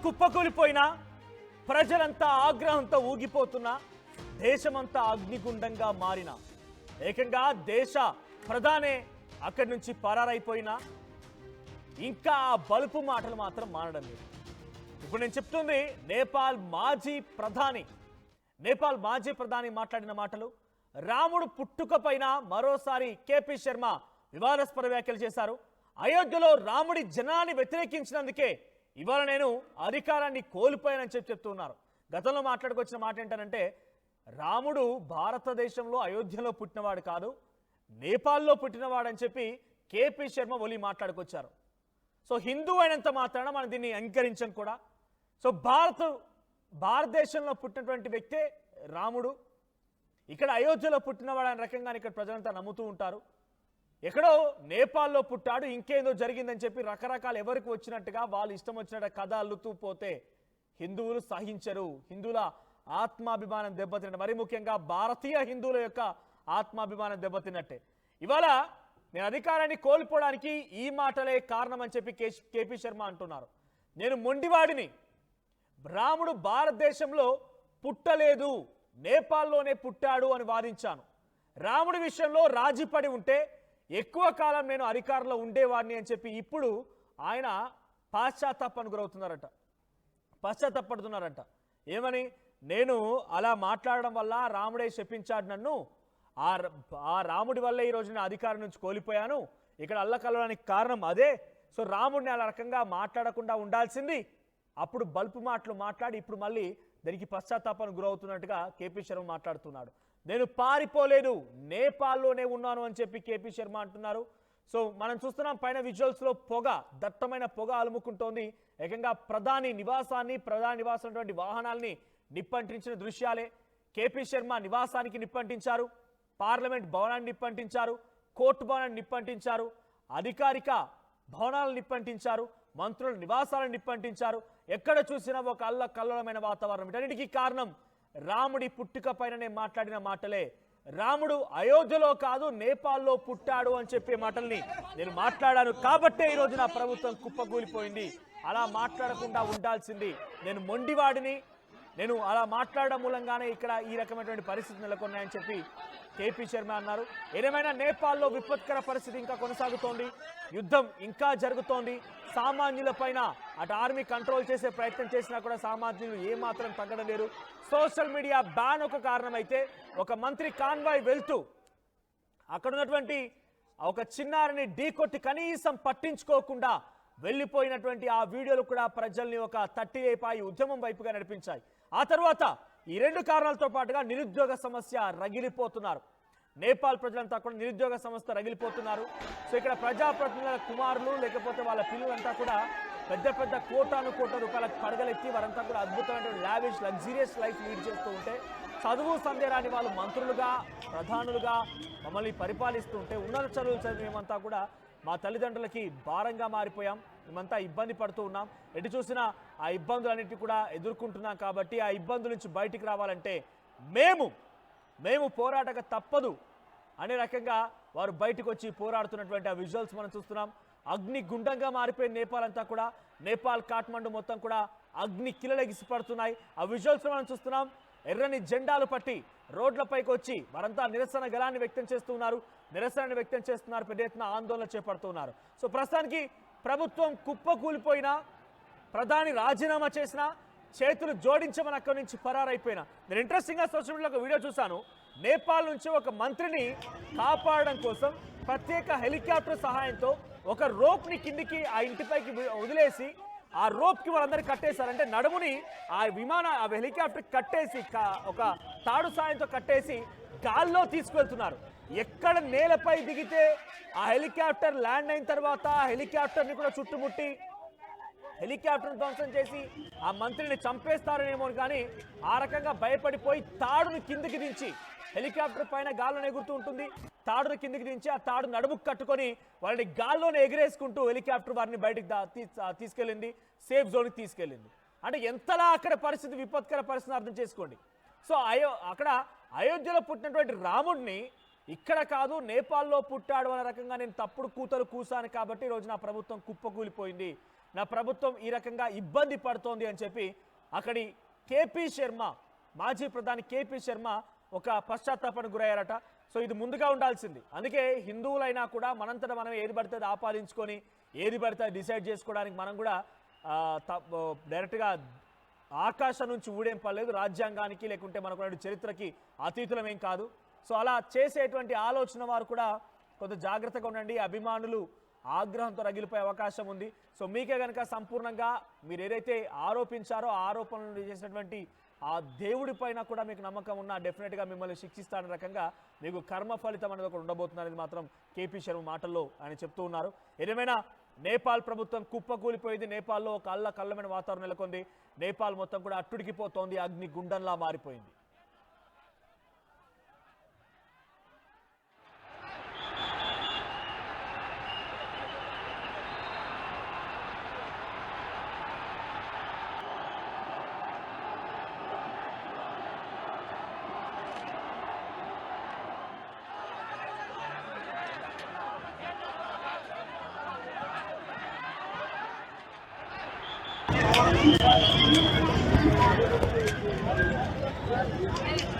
కుప్పకూలిపోయినా, ప్రజలంతా ఆగ్రహంతో ఊగిపోతున్నా, దేశమంతా అగ్నిగుండంగా మారిన, ఏకంగా దేశ ప్రధానే అక్కడి నుంచి పరారైపోయినా ఇంకా ఆ బలుపు మాటలు మాత్రం మానడం లేదు. ఇప్పుడు నేను చెప్తుంది నేపాల్ మాజీ ప్రధాని మాట్లాడిన మాటలు. రాముడు పుట్టుక పైన మరోసారి కేపీ శర్మ వివాదాస్పద వ్యాఖ్యలు చేశారు. అయోధ్యలో రాముడి జనాన్ని వ్యతిరేకించినందుకే ఇవాళ నేను అధికారాన్ని కోల్పోయానని చెప్తున్నారు. గతంలో మాట్లాడుకొచ్చిన మాట ఏంటంటే, రాముడు భారతదేశంలో అయోధ్యలో పుట్టినవాడు కాదు, నేపాల్లో పుట్టినవాడని చెప్పి కేపీ శర్మ ఒలి మాట్లాడుకొచ్చారు. సో హిందూ అయినంత మాత్రాన మనం దీన్ని అంగీకరించం కూడా. సో భారతదేశంలో పుట్టినటువంటి వ్యక్తే రాముడు, ఇక్కడ అయోధ్యలో పుట్టినవాడు అనే రకంగా ఇక్కడ ప్రజలంతా నమ్ముతూ ఉంటారు. ఎక్కడో నేపాల్లో పుట్టాడు, ఇంకేందో జరిగిందని చెప్పి రకరకాల ఎవరికి వచ్చినట్టుగా వాళ్ళు ఇష్టం వచ్చినట్టు కథ అల్లుతూ పోతే హిందువులు సహించరు. హిందువుల ఆత్మాభిమానం దెబ్బతిన్నట్టు, మరి ముఖ్యంగా భారతీయ హిందువుల యొక్క ఆత్మాభిమానం దెబ్బతిన్నట్టే. ఇవాళ నేను అధికారాన్ని కోల్పోవడానికి ఈ మాటలే కారణం అని చెప్పి కేపీ శర్మ అంటున్నారు. నేను మొండివాడిని, రాముడు భారతదేశంలో పుట్టలేదు, నేపాల్లోనే పుట్టాడు అని వాదించాను. రాముడి విషయంలో రాజీపడి ఉంటే ఎక్కువ కాలం నేను అధికారంలో ఉండేవాడిని అని చెప్పి ఇప్పుడు ఆయన పశ్చాత్తాపడుతున్నారట. ఏమని? నేను అలా మాట్లాడడం వల్ల రాముడే శపించాడు నన్ను, ఆ రాముడి వల్ల ఈ రోజు నేను అధికారం నుంచి కోల్పోయాను, ఇక్కడ అల్లకల్లడానికి కారణం అదే. సో రాముడిని అలా రకంగా మాట్లాడకుండా ఉండాల్సింది, అప్పుడు బల్పు మాటలు మాట్లాడి ఇప్పుడు మళ్ళీ దానికి పశ్చాత్తాపానికి గురవుతున్నట్టుగా కేపీ శర్మ మాట్లాడుతున్నాడు. నేను పారిపోలేదు, నేపాల్లోనే ఉన్నాను అని చెప్పి కేపీ శర్మ అంటున్నారు. సో మనం చూస్తున్నాం పైన విజువల్స్లో దట్టమైన పొగ అలుముకుంటోంది. ఏకంగా ప్రధాని నివాసం వాహనాల్ని నిప్పంటించిన దృశ్యాలే. కేపీ శర్మ నివాసానికి నిప్పంటించారు, పార్లమెంట్ భవనాన్ని నిప్పంటించారు, కోర్టు భవనాన్ని నిప్పంటించారు, అధికారిక భవనాలను నిప్పంటించారు, మంత్రుల నివాసాలను నిప్పంటించారు. ఎక్కడ చూసినా ఒక అల్లకల్లోలమైన వాతావరణం. వీటన్నిటికీ కారణం రాముడి పుట్టుక పైననే మాట్లాడిన మాటలే. రాముడు అయోధ్యలో కాదు నేపాల్లో పుట్టాడు అని చెప్పే మాటల్ని నేను మాట్లాడాను కాబట్టే ఈరోజు నా ప్రభుత్వం కుప్పకూలిపోయింది. అలా మాట్లాడకుండా ఉండాల్సింది, నేను మొండివాడిని, నేను అలా మాట్లాడడం మూలంగానే ఇక్కడ ఈ రకమైనటువంటి పరిస్థితి నెలకొన్నాయని చెప్పి కేపీ శర్మ అన్నారు. ఏదేమైనా నేపాల్లో విపత్కర పరిస్థితి ఇంకా కొనసాగుతోంది, యుద్ధం ఇంకా జరుగుతోంది. సామాన్యుల పైన అటు ఆర్మీ కంట్రోల్ చేసే ప్రయత్నం చేసినా కూడా సామాన్యులు ఏమాత్రం తగ్గడం లేరు. సోషల్ మీడియా బ్యాన్ ఒక కారణమైతే, ఒక మంత్రి కాన్వాయ్ వెళ్తూ అక్కడ ఉన్నటువంటి ఒక చిన్నారిని ఢీకొట్టి కనీసం పట్టించుకోకుండా వెళ్ళిపోయినటువంటి ఆ వీడియోలు కూడా ప్రజల్ని ఒక తట్టివేపాయి ఉద్యమం వైపుగా నడిపించాయి. ఆ తర్వాత ఈ రెండు కారణాలతో పాటుగా నిరుద్యోగ సమస్య రగిలిపోతున్నారు. నేపాల్ ప్రజలంతా కూడా నిరుద్యోగ సమస్య రగిలిపోతున్నారు. సో ఇక్కడ ప్రజాప్రతినిధుల కుమారులు లేకపోతే వాళ్ళ పిల్లలంతా కూడా పెద్ద పెద్ద కోట్ల రూపాయలకు పడగలెత్తి వారంతా కూడా అద్భుతమైనటువంటి లావిష్ లగ్జరియస్ లైఫ్ లీడ్ చేస్తూ ఉంటే, చదువు సందేరాని వాళ్ళు మంత్రులుగా ప్రధానులుగా మమ్మల్ని పరిపాలిస్తుంటే, ఉన్నత చదువులు చదివేమంతా కూడా మా తల్లిదండ్రులకి భారంగా మారిపోయాం, మేమంతా ఇబ్బంది పడుతూ ఉన్నాం, ఎటు చూసినా ఆ ఇబ్బందులన్నిటి కూడా ఎదుర్కొంటున్నాం. కాబట్టి ఆ ఇబ్బందుల నుంచి బయటికి రావాలంటే మేము పోరాటక తప్పదు అనే రకంగా వారు బయటకు వచ్చి పోరాడుతున్నటువంటి ఆ విజువల్స్ మనం చూస్తున్నాం. అగ్ని గుండంగా మారిపోయిన నేపాల్ అంతా కూడా, నేపాల్ కాఠ్మండు మొత్తం కూడా అగ్ని కిలలెగిసిపడుతున్నాయి. ఆ విజువల్స్ మనం చూస్తున్నాం. ఎర్రని జెండాలు పట్టి రోడ్లపైకి వచ్చి వారంతా నిరసన గలాన్ని వ్యక్తం చేస్తున్నారు, నిరసనని వ్యక్తం చేస్తున్నారు, పెద్ద ఎత్తున ఆందోళన చేపడుతున్నారు. సో ప్రస్తుతానికి ప్రభుత్వం కుప్పకూలిపోయినా, ప్రధాని రాజీనామా చేసినా, చేతులు జోడించమని అక్కడి నుంచి పరారైపోయినా. నేను ఇంట్రెస్టింగ్గా సోషల్ మీడియాలో ఒక వీడియో చూశాను. నేపాల్ నుంచి ఒక మంత్రిని కాపాడడం కోసం ప్రత్యేక హెలికాప్టర్ సహాయంతో ఒక రోప్ని కిందికి ఆ ఇంటిపైకి వదిలేసి ఆ రోప్కి వాళ్ళందరికీ కట్టేశారంటే నడుముని ఆ హెలికాప్టర్ కట్టేసి ఒక తాడు సాయంతో కట్టేసి గాల్లో తీసుకువెళ్తున్నారు. ఎక్కడ నేలపై దిగితే ఆ హెలికాప్టర్ ల్యాండ్ అయిన తర్వాత ఆ హెలికాప్టర్ని కూడా చుట్టుముట్టి హెలికాప్టర్ను ధ్వంసం చేసి ఆ మంత్రిని చంపేస్తారనేమో కానీ ఆ రకంగా భయపడిపోయి తాడును కిందికి దించి, హెలికాప్టర్ పైన గాల్లోనే ఎగురుతూ ఉంటుంది, తాడును కిందికి దించి ఆ తాడు నడుముకు కట్టుకొని వాళ్ళని గాల్లోనే ఎగిరేసుకుంటూ హెలికాప్టర్ వారిని బయటికి తీసుకెళ్ళింది, సేఫ్ జోన్కి తీసుకెళ్ళింది. అంటే ఎంతలా అక్కడ పరిస్థితి విపత్కర పరిస్థితిని అర్థం చేసుకోండి. సో అక్కడ అయోధ్యలో పుట్టినటువంటి రాముడిని ఇక్కడ కాదు నేపాల్లో పుట్టాడు అనే రకంగా నేను తప్పుడు కూతలు కూసాను కాబట్టి ఈరోజు నా ప్రభుత్వం కుప్పకూలిపోయింది. నా ప్రభుత్వం ఈ రకంగా ఇబ్బంది పడుతోంది అని చెప్పి అక్కడి కేపీ శర్మ, మాజీ ప్రధాని కేపీ శర్మ ఒక పశ్చాత్తాపానికి గురయ్యారట. సో ఇది ముందుగా ఉండాల్సింది. అందుకే హిందువులైనా కూడా మనంతట మనం ఏది పడితే అది ఆపాదించుకొని ఏది పడితే అది డిసైడ్ చేసుకోవడానికి మనం కూడా డైరెక్ట్గా ఆకాశం నుంచి ఊడేం పర్లేదు, రాజ్యాంగానికి లేకుంటే మనకు చరిత్రకి అతీతులమేం కాదు. సో అలా చేసేటువంటి ఆలోచన వారు కూడా కొంత జాగ్రత్తగా ఉండండి. అభిమానులు ఆగ్రహంతో రగిలిపోయే అవకాశం ఉంది. సో మీకే కనుక సంపూర్ణంగా మీరు ఏదైతే ఆరోపించారో ఆ ఆరోపణలు చేసినటువంటి ఆ దేవుడి పైన కూడా మీకు నమ్మకం ఉన్నా డెఫినెట్గా మిమ్మల్ని శిక్షిస్తాన రకంగా మీకు కర్మ ఫలితం అనేది ఒకటి ఉండబోతుంది అనేది మాత్రం కేపీ శర్మ మాటల్లో ఆయన చెప్తూ ఉన్నారు. ఏదేమైనా నేపాల్ ప్రభుత్వం కుప్పకూలిపోయింది. నేపాల్లో ఒక కల్లమైన వాతావరణం నెలకొంది. నేపాల్ మొత్తం కూడా అట్టుడికిపోతోంది, అగ్ని గుండంలా మారిపోయింది. Thank you.